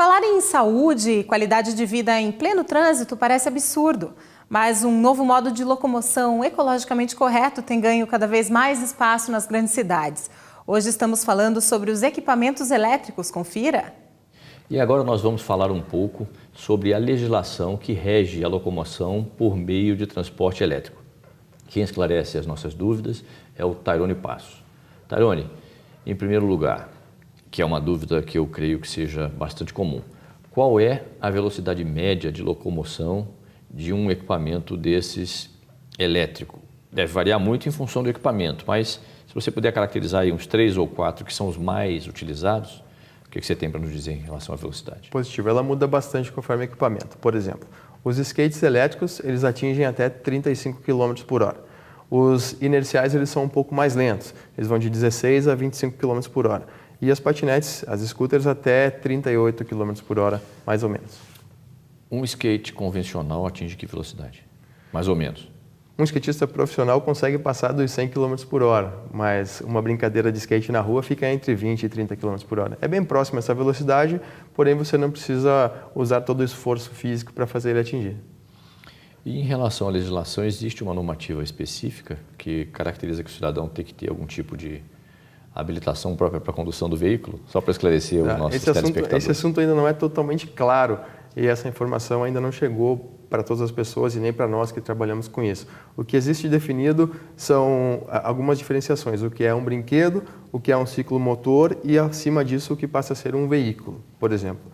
Falar em saúde e qualidade de vida em pleno trânsito parece absurdo, mas um novo modo de locomoção ecologicamente correto tem ganho cada vez mais espaço nas grandes cidades. Hoje estamos falando sobre os equipamentos elétricos, confira. E agora nós vamos falar um pouco sobre a legislação que rege a locomoção por meio de transporte elétrico. Quem esclarece as nossas dúvidas é o Tairone Passos. Tairone, em primeiro lugar, que é uma dúvida que eu creio que seja bastante comum, qual é a velocidade média de locomoção de um equipamento desses elétrico? Deve variar muito em função do equipamento, mas se você puder caracterizar aí uns 3 ou 4 que são os mais utilizados, o que você tem para nos dizer em relação à velocidade? Positivo, ela muda bastante conforme o equipamento. Por exemplo, os skates elétricos, eles atingem até 35 km por hora. Os inerciais, eles são um pouco mais lentos, eles vão de 16 a 25 km por hora. E as patinetes, as scooters, até 38 km por hora, mais ou menos. Um skate convencional atinge que velocidade? Mais ou menos. Um skatista profissional consegue passar dos 100 km por hora, mas uma brincadeira de skate na rua fica entre 20 e 30 km por hora. É bem próximo essa velocidade, porém você não precisa usar todo o esforço físico para fazer ele atingir. E em relação à legislação, existe uma normativa específica que caracteriza que o cidadão tem que ter algum tipo de habilitação própria para a condução do veículo? Só para esclarecer os nossos telespectadores. Esse assunto ainda não é totalmente claro e essa informação ainda não chegou para todas as pessoas e nem para nós que trabalhamos com isso. O que existe definido são algumas diferenciações, o que é um brinquedo, o que é um ciclomotor e, acima disso, o que passa a ser um veículo, por exemplo.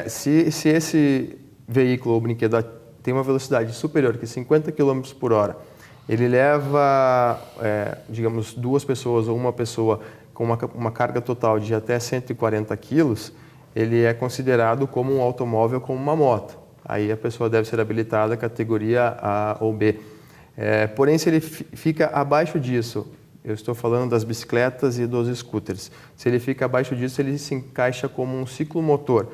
Se esse veículo ou brinquedo tem uma velocidade superior que 50 km por hora, ele leva, digamos, 2 pessoas ou uma pessoa com uma carga total de até 140 quilos, ele é considerado como um automóvel, como uma moto. Aí a pessoa deve ser habilitada categoria A ou B. Porém, se ele fica abaixo disso, eu estou falando das bicicletas e dos scooters, se ele fica abaixo disso, ele se encaixa como um ciclomotor,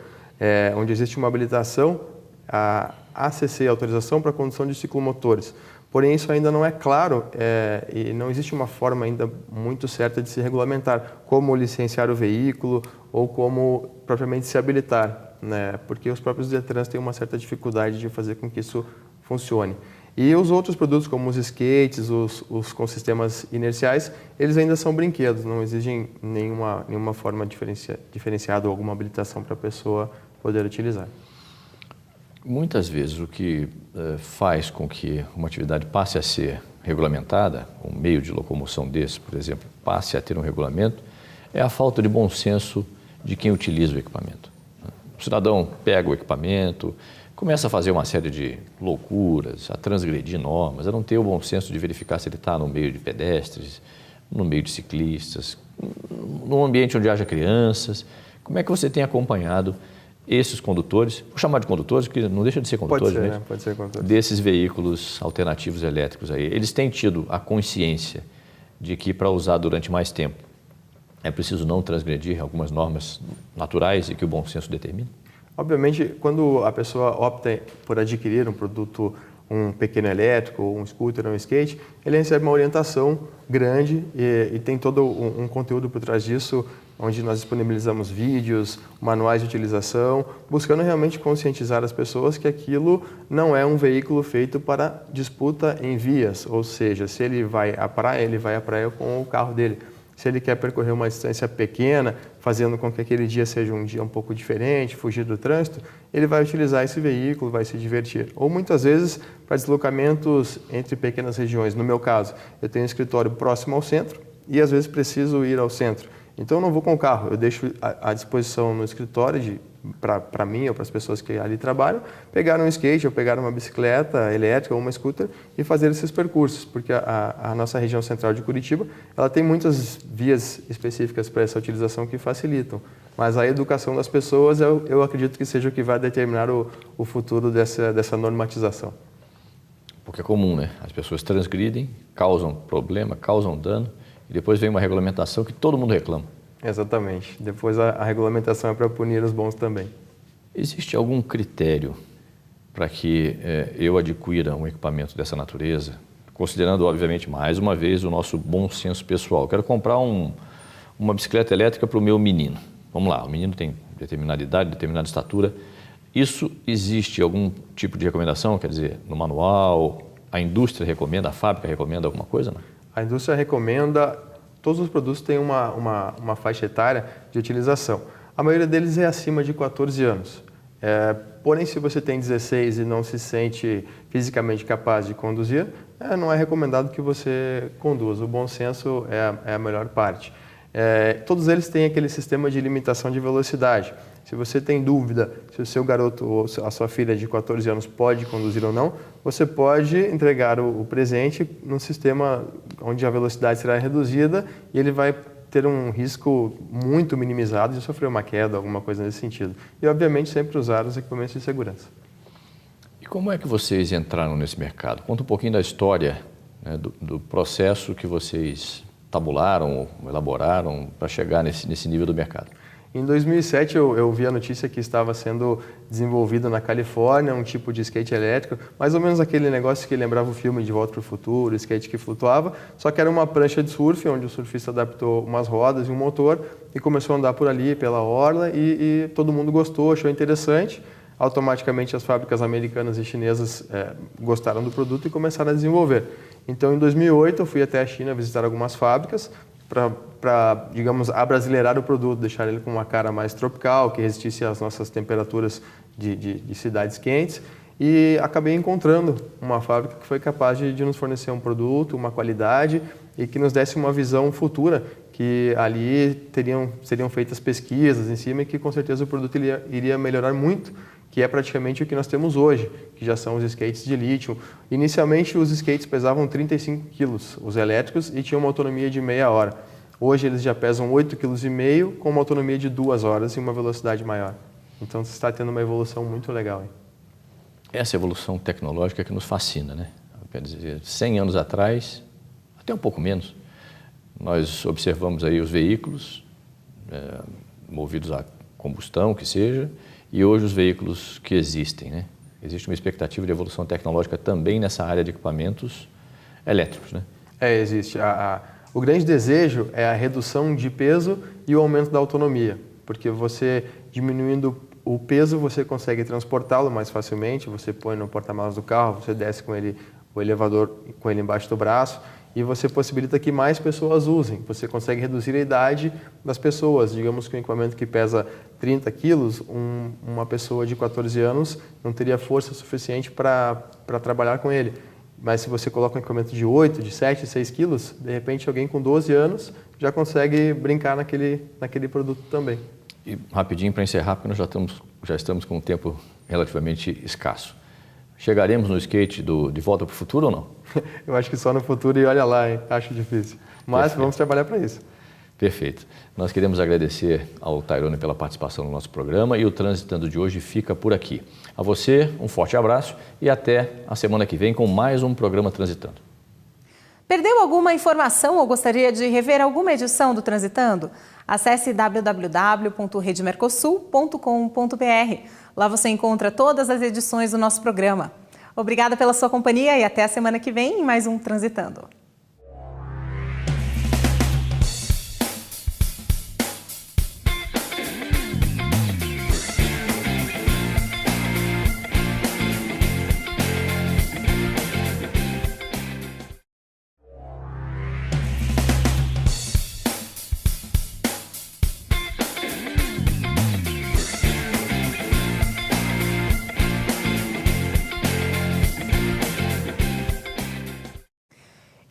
onde existe uma habilitação, a ACC, autorização para condução de ciclomotores. Porém, isso ainda não é claro e não existe uma forma ainda muito certa de se regulamentar como licenciar o veículo ou como propriamente se habilitar, né? Porque os próprios Detrans têm uma certa dificuldade de fazer com que isso funcione. E os outros produtos, como os skates, os com sistemas inerciais, eles ainda são brinquedos, não exigem nenhuma forma diferenciada ou alguma habilitação para a pessoa poder utilizar. Muitas vezes o que faz com que uma atividade passe a ser regulamentada, um meio de locomoção desse, por exemplo, passe a ter um regulamento, é a falta de bom senso de quem utiliza o equipamento. O cidadão pega o equipamento, começa a fazer uma série de loucuras, a transgredir normas, a não ter o bom senso de verificar se ele está no meio de pedestres, no meio de ciclistas, num ambiente onde haja crianças. Como é que você tem acompanhado esses condutores, vou chamar de condutores, porque não deixa de ser condutores, pode ser, né? Pode ser condutores. Desses veículos alternativos elétricos aí, eles têm tido a consciência de que para usar durante mais tempo é preciso não transgredir algumas normas naturais e que o bom senso determina? Obviamente, quando a pessoa opta por adquirir um produto, um pequeno elétrico, um scooter ou um skate, ele recebe uma orientação grande e tem todo um conteúdo por trás disso, onde nós disponibilizamos vídeos, manuais de utilização, buscando realmente conscientizar as pessoas que aquilo não é um veículo feito para disputa em vias, ou seja, se ele vai à praia, ele vai à praia com o carro dele. Se ele quer percorrer uma distância pequena, fazendo com que aquele dia seja um dia um pouco diferente, fugir do trânsito, ele vai utilizar esse veículo, vai se divertir. Ou muitas vezes para deslocamentos entre pequenas regiões. No meu caso, eu tenho um escritório próximo ao centro e às vezes preciso ir ao centro. Então eu não vou com o carro, eu deixo à disposição no escritório para mim ou para as pessoas que ali trabalham, pegar um skate ou pegar uma bicicleta elétrica ou uma scooter e fazer esses percursos, porque a nossa região central de Curitiba, ela tem muitas vias específicas para essa utilização que facilitam, mas a educação das pessoas eu acredito que seja o que vai determinar o futuro dessa normatização. Porque é comum, né? As pessoas transgridem, causam problema, causam dano, e depois vem uma regulamentação que todo mundo reclama. Exatamente. Depois a regulamentação é para punir os bons também. Existe algum critério para que eu adquira um equipamento dessa natureza, considerando, obviamente, mais uma vez, o nosso bom senso pessoal? Quero comprar uma bicicleta elétrica para o meu menino. Vamos lá, o menino tem determinada idade, determinada estatura. Isso existe algum tipo de recomendação? Quer dizer, no manual, a indústria recomenda, a fábrica recomenda alguma coisa? Não? A indústria recomenda, todos os produtos têm uma faixa etária de utilização. A maioria deles é acima de 14 anos. Porém, se você tem 16 e não se sente fisicamente capaz de conduzir, não é recomendado que você conduza. O bom senso é a melhor parte. Todos eles têm aquele sistema de limitação de velocidade. Se você tem dúvida se o seu garoto ou a sua filha de 14 anos pode conduzir ou não, você pode entregar o presente num sistema onde a velocidade será reduzida e ele vai ter um risco muito minimizado de sofrer uma queda, alguma coisa nesse sentido. E, obviamente, sempre usar os equipamentos de segurança. E como é que vocês entraram nesse mercado? Conta um pouquinho da história, né, do processo que vocês tabularam, elaboraram para chegar nesse nível do mercado. Em 2007, eu vi a notícia que estava sendo desenvolvido na Califórnia um tipo de skate elétrico, mais ou menos aquele negócio que lembrava o filme De Volta para o Futuro, skate que flutuava, só que era uma prancha de surf, onde o surfista adaptou umas rodas e um motor e começou a andar por ali, pela orla, e todo mundo gostou, achou interessante. Automaticamente, as fábricas americanas e chinesas gostaram do produto e começaram a desenvolver. Então, em 2008, eu fui até a China visitar algumas fábricas, para, digamos, abrasileirar o produto, deixar ele com uma cara mais tropical, que resistisse às nossas temperaturas de cidades quentes. E acabei encontrando uma fábrica que foi capaz de nos fornecer um produto, uma qualidade e que nos desse uma visão futura, que ali seriam feitas pesquisas em cima e que com certeza o produto iria melhorar muito, que é praticamente o que nós temos hoje, que já são os skates de lítio. Inicialmente, os skates pesavam 35 quilos, os elétricos, e tinham uma autonomia de meia hora. Hoje, eles já pesam 8,5 kg, com uma autonomia de 2 horas e uma velocidade maior. Então, você está tendo uma evolução muito legal. Hein? Essa evolução tecnológica que nos fascina, né? Quer dizer, 100 anos atrás, até um pouco menos, nós observamos aí os veículos movidos a combustão, que seja, e hoje os veículos que existem, né? Existe uma expectativa de evolução tecnológica também nessa área de equipamentos elétricos, né? Existe. O grande desejo é a redução de peso e o aumento da autonomia, porque você diminuindo o peso, você consegue transportá-lo mais facilmente, você põe no porta-malas do carro, você desce com ele, o elevador com ele embaixo do braço, e você possibilita que mais pessoas usem. Você consegue reduzir a idade das pessoas. Digamos que um equipamento que pesa 30 quilos, uma pessoa de 14 anos não teria força suficiente para trabalhar com ele. Mas se você coloca um equipamento de 8, de 7, 6 quilos, de repente alguém com 12 anos já consegue brincar naquele produto também. E rapidinho para encerrar, porque nós já estamos com um tempo relativamente escasso. Chegaremos no skate De Volta para o Futuro ou não? Eu acho que só no futuro e olha lá, hein? Acho difícil. Mas Perfeito. Vamos trabalhar para isso. Perfeito. Nós queremos agradecer ao Tyrone pela participação no nosso programa e o Transitando de hoje fica por aqui. A você, um forte abraço e até a semana que vem com mais um programa Transitando. Perdeu alguma informação ou gostaria de rever alguma edição do Transitando? Acesse www.redemercosul.com.br. Lá você encontra todas as edições do nosso programa. Obrigada pela sua companhia e até a semana que vem em mais um Transitando.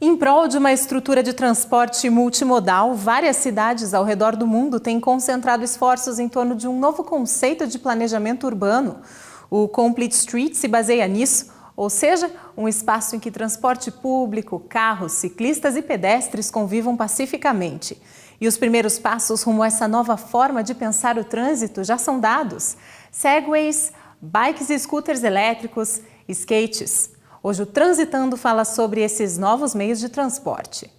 Em prol de uma estrutura de transporte multimodal, várias cidades ao redor do mundo têm concentrado esforços em torno de um novo conceito de planejamento urbano. O Complete Street se baseia nisso, ou seja, um espaço em que transporte público, carros, ciclistas e pedestres convivam pacificamente. E os primeiros passos rumo a essa nova forma de pensar o trânsito já são dados. Segways, bikes e scooters elétricos, skates. Hoje o Transitando fala sobre esses novos meios de transporte.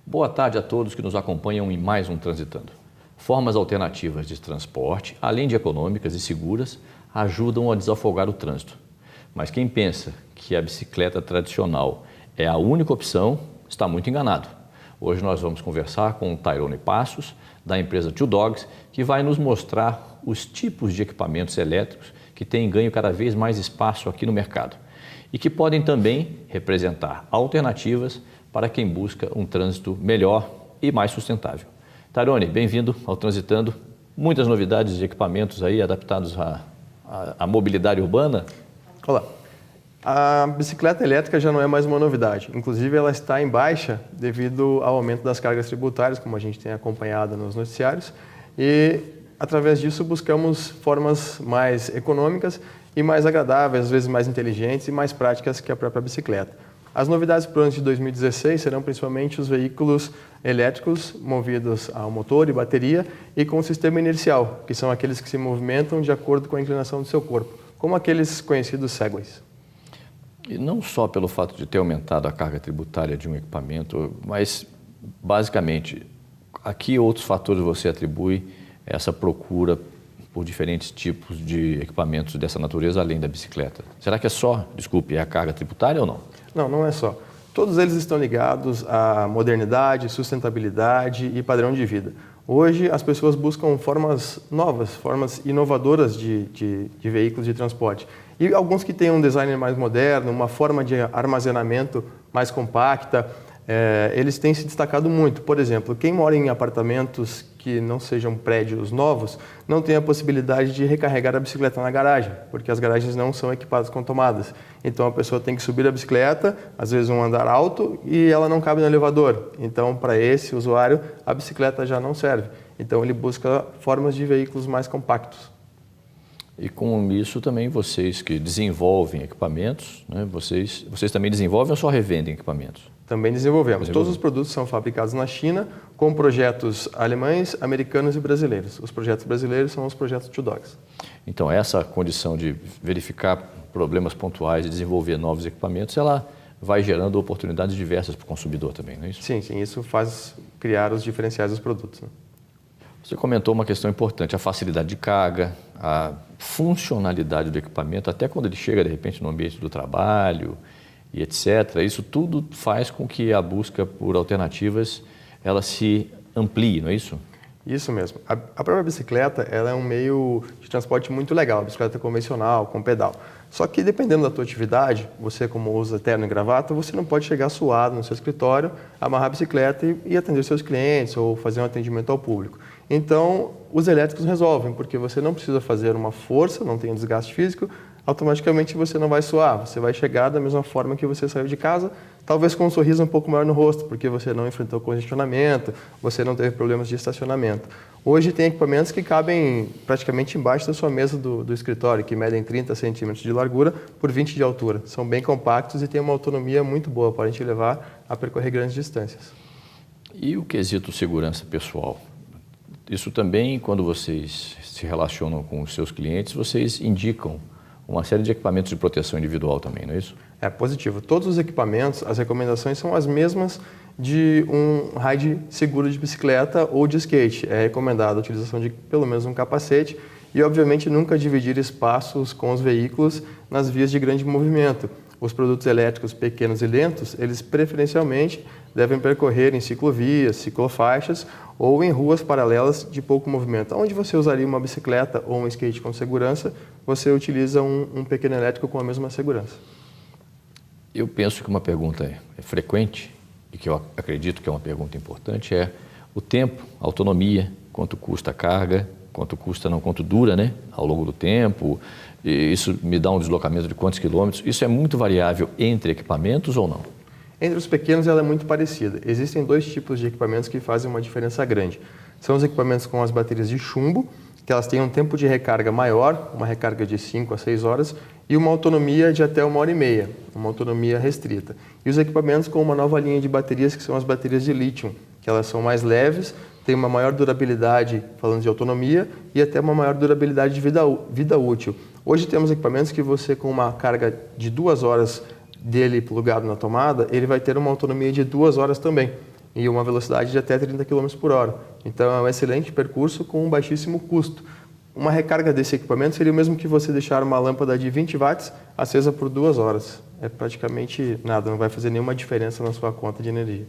Boa tarde a todos que nos acompanham em mais um Transitando. Formas alternativas de transporte, além de econômicas e seguras, ajudam a desafogar o trânsito. Mas quem pensa que a bicicleta tradicional é a única opção, está muito enganado. Hoje nós vamos conversar com o Tyrone Passos, da empresa Two Dogs, que vai nos mostrar os tipos de equipamentos elétricos que têm ganho cada vez mais espaço aqui no mercado e que podem também representar alternativas para quem busca um trânsito melhor e mais sustentável. Tyrone, bem-vindo ao Transitando. Muitas novidades de equipamentos aí adaptados à mobilidade urbana. Olá. A bicicleta elétrica já não é mais uma novidade. Inclusive, ela está em baixa devido ao aumento das cargas tributárias, como a gente tem acompanhado nos noticiários. E, através disso, buscamos formas mais econômicas e mais agradáveis, às vezes mais inteligentes e mais práticas que a própria bicicleta. As novidades para o ano de 2016 serão principalmente os veículos elétricos movidos a motor e bateria e com sistema inercial, que são aqueles que se movimentam de acordo com a inclinação do seu corpo, como aqueles conhecidos Segways. E não só pelo fato de ter aumentado a carga tributária de um equipamento, mas basicamente, a que outros fatores você atribui essa procura por diferentes tipos de equipamentos dessa natureza além da bicicleta? Será que é só, é a carga tributária ou não? Não, não é só. Todos eles estão ligados à modernidade, sustentabilidade e padrão de vida. Hoje, as pessoas buscam formas novas, formas inovadoras de veículos de transporte. E alguns que têm um design mais moderno, uma forma de armazenamento mais compacta, eles têm se destacado muito. Por exemplo, quem mora em apartamentos que não sejam prédios novos, não tem a possibilidade de recarregar a bicicleta na garagem, porque as garagens não são equipadas com tomadas. Então a pessoa tem que subir a bicicleta, às vezes um andar alto, e ela não cabe no elevador. Então, para esse usuário, a bicicleta já não serve. Então ele busca formas de veículos mais compactos. E com isso também vocês que desenvolvem equipamentos, né, vocês também desenvolvem ou só revendem equipamentos? Também desenvolvemos. Todos os produtos são fabricados na China com projetos alemães, americanos e brasileiros. Os projetos brasileiros são os projetos Two Dogs. Então essa condição de verificar problemas pontuais e desenvolver novos equipamentos, ela vai gerando oportunidades diversas para o consumidor também, não é isso? Sim, sim. Isso faz criar os diferenciais dos produtos, né? Você comentou uma questão importante, a facilidade de carga, a funcionalidade do equipamento, até quando ele chega, de repente, no ambiente do trabalho e etc. Isso tudo faz com que a busca por alternativas ela se amplie, não é isso? Isso mesmo. A própria bicicleta ela é um meio de transporte muito legal, a bicicleta convencional, com pedal. Só que dependendo da tua atividade, você como usa terno e gravata, você não pode chegar suado no seu escritório, amarrar a bicicleta e atender seus clientes ou fazer um atendimento ao público. Então, os elétricos resolvem, porque você não precisa fazer uma força, não tem um desgaste físico, automaticamente você não vai suar, você vai chegar da mesma forma que você saiu de casa, talvez com um sorriso um pouco maior no rosto, porque você não enfrentou congestionamento, você não teve problemas de estacionamento. Hoje tem equipamentos que cabem praticamente embaixo da sua mesa do escritório, que medem 30 centímetros de largura por 20 de altura. São bem compactos e têm uma autonomia muito boa para a gente levar a percorrer grandes distâncias. E o quesito segurança pessoal? Isso também, quando vocês se relacionam com os seus clientes, vocês indicam uma série de equipamentos de proteção individual também, não é isso? É positivo. Todos os equipamentos, as recomendações são as mesmas de um ride seguro de bicicleta ou de skate. É recomendada a utilização de pelo menos um capacete e, obviamente, nunca dividir espaços com os veículos nas vias de grande movimento. Os produtos elétricos pequenos e lentos, eles preferencialmente devem percorrer em ciclovias, ciclofaixas ou em ruas paralelas de pouco movimento. Onde você usaria uma bicicleta ou um skate com segurança, você utiliza um pequeno elétrico com a mesma segurança. Eu penso que uma pergunta é frequente e que eu acredito que é uma pergunta importante é o tempo, a autonomia, quanto custa a carga, quanto dura, né, ao longo do tempo. E isso me dá um deslocamento de quantos quilômetros. Isso é muito variável entre equipamentos ou não? Entre os pequenos ela é muito parecida. Existem dois tipos de equipamentos que fazem uma diferença grande. São os equipamentos com as baterias de chumbo, que elas têm um tempo de recarga maior, uma recarga de 5 a 6 horas, e uma autonomia de até 1h30, uma autonomia restrita. E os equipamentos com uma nova linha de baterias, que são as baterias de lítio, que elas são mais leves, têm uma maior durabilidade, falando de autonomia, e até uma maior durabilidade de vida útil. Hoje temos equipamentos que você, com uma carga de 2 horas dele plugado na tomada, ele vai ter uma autonomia de 2 horas também e uma velocidade de até 30 km por hora. Então é um excelente percurso com um baixíssimo custo. Uma recarga desse equipamento seria o mesmo que você deixar uma lâmpada de 20 watts acesa por 2 horas. É praticamente nada, não vai fazer nenhuma diferença na sua conta de energia.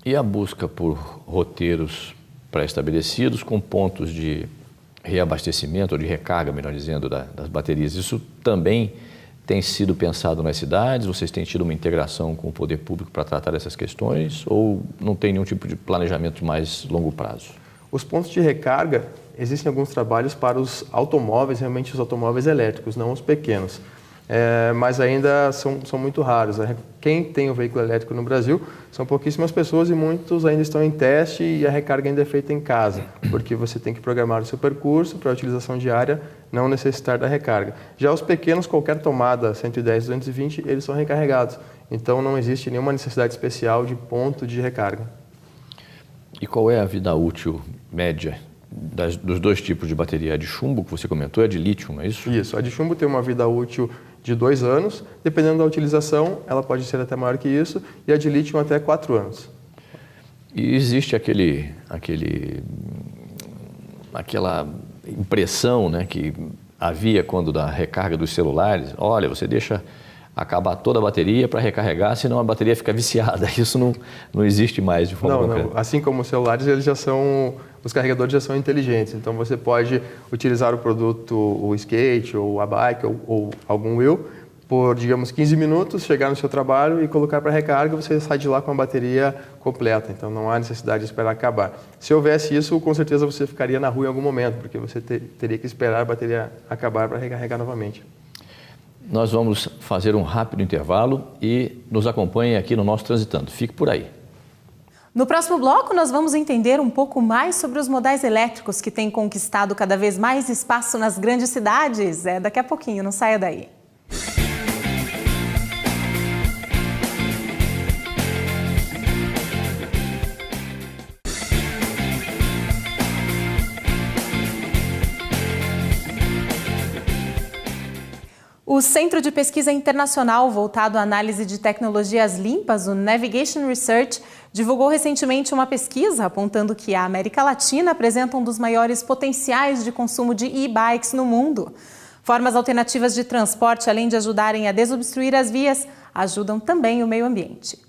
E a busca por roteiros pré-estabelecidos com pontos de reabastecimento ou de recarga, melhor dizendo, das baterias, isso também tem sido pensado nas cidades? Vocês têm tido uma integração com o poder público para tratar dessas questões ou não tem nenhum tipo de planejamento de mais longo prazo? Os pontos de recarga, existem alguns trabalhos para os automóveis, realmente os automóveis elétricos, não os pequenos. Mas ainda são muito raros. Quem tem o veículo elétrico no Brasil são pouquíssimas pessoas e muitos ainda estão em teste e a recarga ainda é feita em casa, porque você tem que programar o seu percurso para a utilização diária, não necessitar da recarga. Já os pequenos, qualquer tomada 110, 220, eles são recarregados. Então não existe nenhuma necessidade especial de ponto de recarga. E qual é a vida útil média dos dois tipos de bateria? A de chumbo, que você comentou, é a de lítio, não é isso? Isso, a de chumbo tem uma vida útil de 2 anos, dependendo da utilização, ela pode ser até maior que isso, e a de lítio até 4 anos. E existe aquela impressão, né, que havia quando da recarga dos celulares, olha, você deixa acabar toda a bateria para recarregar, senão a bateria fica viciada. Isso não existe mais de forma concreta. Não. Assim como os celulares, os carregadores já são inteligentes. Então você pode utilizar o produto, o skate, ou a bike, ou algum wheel, por, digamos, 15 minutos, chegar no seu trabalho e colocar para recarga, você sai de lá com a bateria completa. Então não há necessidade de esperar acabar. Se houvesse isso, com certeza você ficaria na rua em algum momento, porque você teria que esperar a bateria acabar para recarregar novamente. Nós vamos fazer um rápido intervalo e nos acompanhem aqui no nosso Transitando. Fique por aí. No próximo bloco, nós vamos entender um pouco mais sobre os modais elétricos que têm conquistado cada vez mais espaço nas grandes cidades. Daqui a pouquinho, não saia daí. O Centro de Pesquisa Internacional voltado à análise de tecnologias limpas, o Navigation Research, divulgou recentemente uma pesquisa apontando que a América Latina apresenta um dos maiores potenciais de consumo de e-bikes no mundo. Formas alternativas de transporte, além de ajudarem a desobstruir as vias, ajudam também o meio ambiente.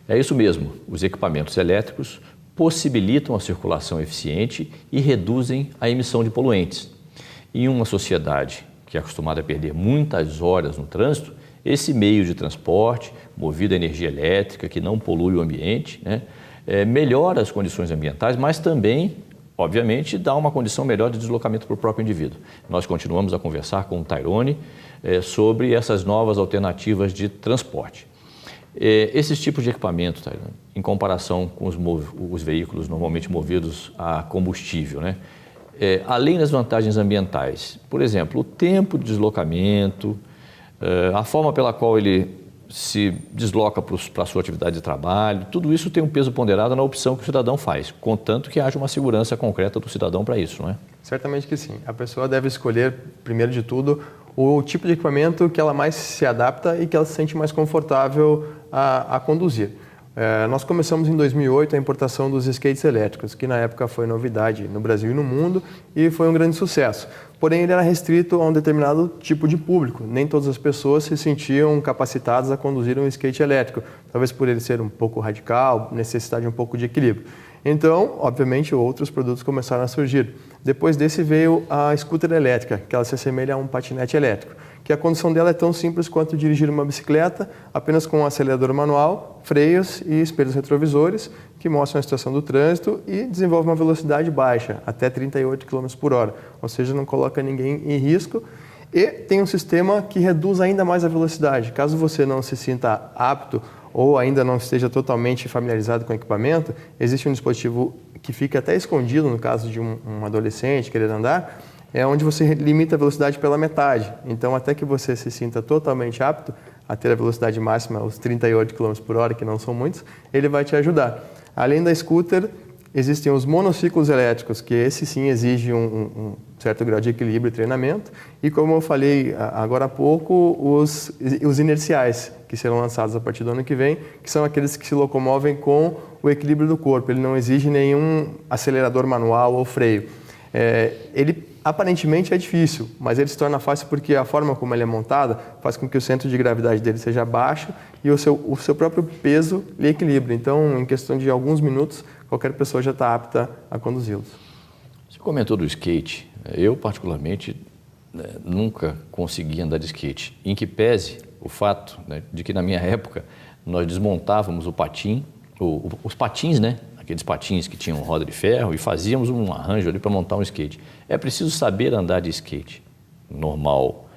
É isso mesmo, os equipamentos elétricos possibilitam a circulação eficiente e reduzem a emissão de poluentes. Em uma sociedade que é acostumado a perder muitas horas no trânsito, esse meio de transporte, movido a energia elétrica, que não polui o ambiente, né, melhora as condições ambientais, mas também, obviamente, dá uma condição melhor de deslocamento para o próprio indivíduo. Nós continuamos a conversar com o Tyrone sobre essas novas alternativas de transporte. Esses tipos de equipamento, Tyrone, em comparação com os veículos normalmente movidos a combustível, né, além das vantagens ambientais, por exemplo, o tempo de deslocamento, a forma pela qual ele se desloca para a sua atividade de trabalho, tudo isso tem um peso ponderado na opção que o cidadão faz, contanto que haja uma segurança concreta do cidadão para isso, não é? Certamente que sim. A pessoa deve escolher, primeiro de tudo, o tipo de equipamento que ela mais se adapta e que ela se sente mais confortável a conduzir. Nós começamos em 2008 a importação dos skates elétricos, que na época foi novidade no Brasil e no mundo e foi um grande sucesso. Porém, ele era restrito a um determinado tipo de público. Nem todas as pessoas se sentiam capacitadas a conduzir um skate elétrico, talvez por ele ser um pouco radical, necessitar de um pouco de equilíbrio. Então, obviamente, outros produtos começaram a surgir. Depois desse veio a scooter elétrica, que ela se assemelha a um patinete elétrico, que a condução dela é tão simples quanto dirigir uma bicicleta, apenas com um acelerador manual, freios e espelhos retrovisores, que mostram a situação do trânsito e desenvolve uma velocidade baixa, até 38 km por hora, ou seja, não coloca ninguém em risco. E tem um sistema que reduz ainda mais a velocidade. Caso você não se sinta apto ou ainda não esteja totalmente familiarizado com o equipamento, existe um dispositivo que fica até escondido no caso de um adolescente querer andar, onde você limita a velocidade pela metade. Então, até que você se sinta totalmente apto a ter a velocidade máxima, os 38 km por hora, que não são muitos, ele vai te ajudar. Além da scooter, existem os monociclos elétricos, que esse sim exige um certo grau de equilíbrio e treinamento. E como eu falei agora há pouco, os inerciais, que serão lançados a partir do ano que vem, que são aqueles que se locomovem com o equilíbrio do corpo. Ele não exige nenhum acelerador manual ou freio. Ele Aparentemente é difícil, mas ele se torna fácil porque a forma como ele é montada faz com que o centro de gravidade dele seja baixo e o seu próprio peso lhe equilibre. Então, em questão de alguns minutos, qualquer pessoa já está apta a conduzi-los. Você comentou do skate. Eu, particularmente, nunca consegui andar de skate. Em que pese o fato, né, de que, na minha época, nós desmontávamos o patim, os patins, né? Aqueles patins que tinham roda de ferro, e fazíamos um arranjo ali para montar um skate. É preciso saber andar de skate normal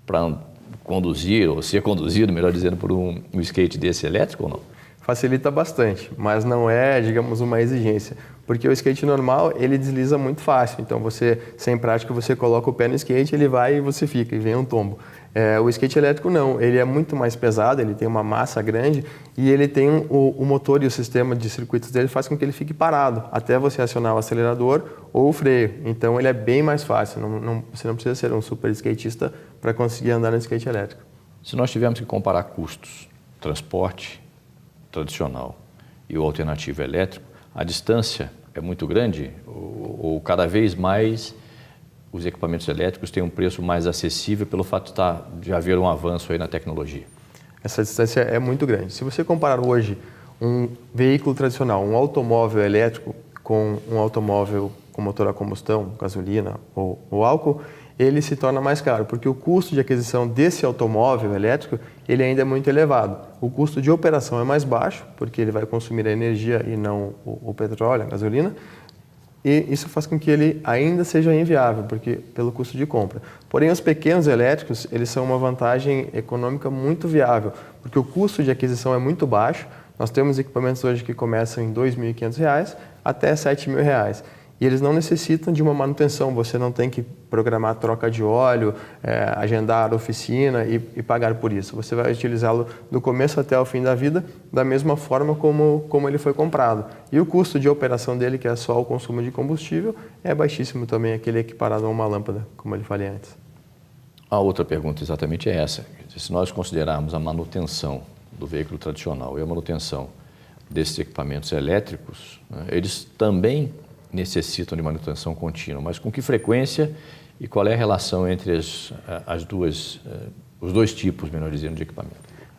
para conduzir, ou ser conduzido, melhor dizendo, por um skate desse elétrico ou não? Facilita bastante, mas não é, digamos, uma exigência. Porque o skate normal, ele desliza muito fácil. Então, você, sem prática, você coloca o pé no skate, ele vai e você fica, e vem um tombo. O skate elétrico não, ele é muito mais pesado, ele tem uma massa grande e ele tem o motor e o sistema de circuitos dele faz com que ele fique parado até você acionar o acelerador ou o freio. Então ele é bem mais fácil, você não precisa ser um super skatista para conseguir andar no skate elétrico. Se nós tivermos que comparar custos, transporte tradicional e o alternativo elétrico, a distância é muito grande ou cada vez mais os equipamentos elétricos têm um preço mais acessível pelo fato de haver um avanço aí na tecnologia? Essa distância é muito grande. Se você comparar hoje um veículo tradicional, um automóvel elétrico com um automóvel com motor a combustão, gasolina ou álcool, ele se torna mais caro, porque o custo de aquisição desse automóvel elétrico ele ainda é muito elevado. O custo de operação é mais baixo, porque ele vai consumir a energia e não o petróleo, a gasolina, e isso faz com que ele ainda seja inviável, pelo custo de compra. Porém, os pequenos elétricos, eles são uma vantagem econômica muito viável, porque o custo de aquisição é muito baixo. Nós temos equipamentos hoje que começam em R$ 2.500 até R$ 7.000. E eles não necessitam de uma manutenção, você não tem que programar troca de óleo, agendar a oficina e pagar por isso. Você vai utilizá-lo do começo até o fim da vida, da mesma forma como ele foi comprado. E o custo de operação dele, que é só o consumo de combustível, é baixíssimo também, aquele equiparado a uma lâmpada, como eu falei antes. A outra pergunta exatamente é essa. Se nós considerarmos a manutenção do veículo tradicional e a manutenção desses equipamentos elétricos, né, eles também necessitam de manutenção contínua, mas com que frequência e qual é a relação entre os dois tipos, melhor dizendo, de equipamento?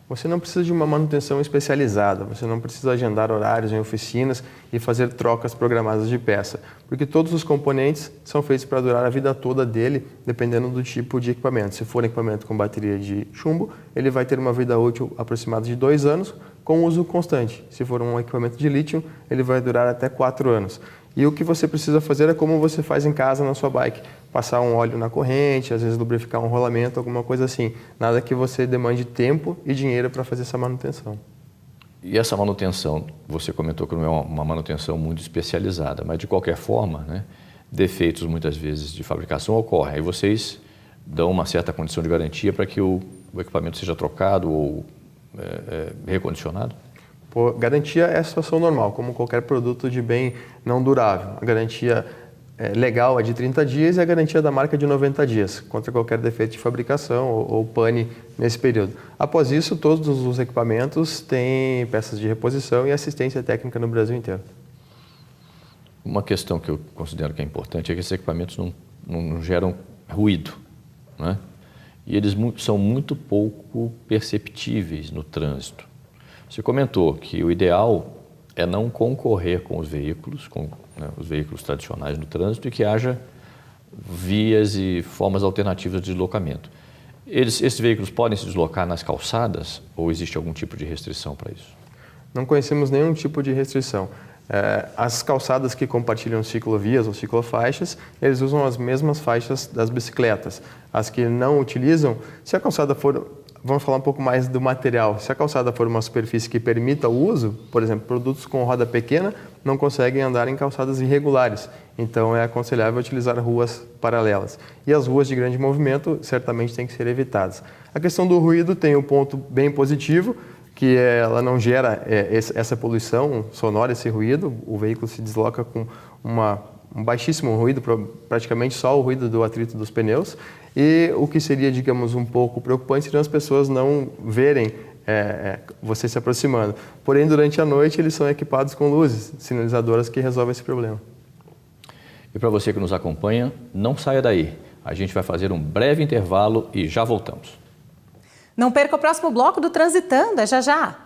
Você não precisa de uma manutenção especializada, você não precisa agendar horários em oficinas e fazer trocas programadas de peça, porque todos os componentes são feitos para durar a vida toda dele, dependendo do tipo de equipamento. Se for um equipamento com bateria de chumbo, ele vai ter uma vida útil aproximada de 2 anos, com uso constante. Se for um equipamento de lítio, ele vai durar até 4 anos. E o que você precisa fazer é como você faz em casa na sua bike. Passar um óleo na corrente, às vezes lubrificar um rolamento, alguma coisa assim. Nada que você demande tempo e dinheiro para fazer essa manutenção. E essa manutenção, você comentou que não é uma manutenção muito especializada, mas de qualquer forma, né, defeitos muitas vezes de fabricação ocorrem. Aí vocês dão uma certa condição de garantia para que o equipamento seja trocado ou recondicionado? Garantia é a situação normal, como qualquer produto de bem não durável. A garantia legal é de 30 dias e a garantia da marca é de 90 dias, contra qualquer defeito de fabricação ou pane nesse período. Após isso, todos os equipamentos têm peças de reposição e assistência técnica no Brasil inteiro. Uma questão que eu considero que é importante é que esses equipamentos não geram ruído, né? E eles são muito pouco perceptíveis no trânsito. Você comentou que o ideal é não concorrer com os veículos, os veículos tradicionais no trânsito e que haja vias e formas alternativas de deslocamento. Esses veículos podem se deslocar nas calçadas ou existe algum tipo de restrição para isso? Não conhecemos nenhum tipo de restrição. As calçadas que compartilham ciclovias ou ciclofaixas, eles usam as mesmas faixas das bicicletas. As que não utilizam, se a calçada for... Vamos falar um pouco mais do material. Se a calçada for uma superfície que permita o uso, por exemplo, produtos com roda pequena não conseguem andar em calçadas irregulares. Então, é aconselhável utilizar ruas paralelas. E as ruas de grande movimento certamente têm que ser evitadas. A questão do ruído tem um ponto bem positivo, que ela não gera essa poluição sonora, esse ruído. O veículo se desloca com um baixíssimo ruído, praticamente só o ruído do atrito dos pneus. E o que seria, digamos, um pouco preocupante seriam as pessoas não verem você se aproximando. Porém, durante a noite, eles são equipados com luzes sinalizadoras que resolvem esse problema. E para você que nos acompanha, não saia daí. A gente vai fazer um breve intervalo e já voltamos. Não perca o próximo bloco do Transitando, é já já.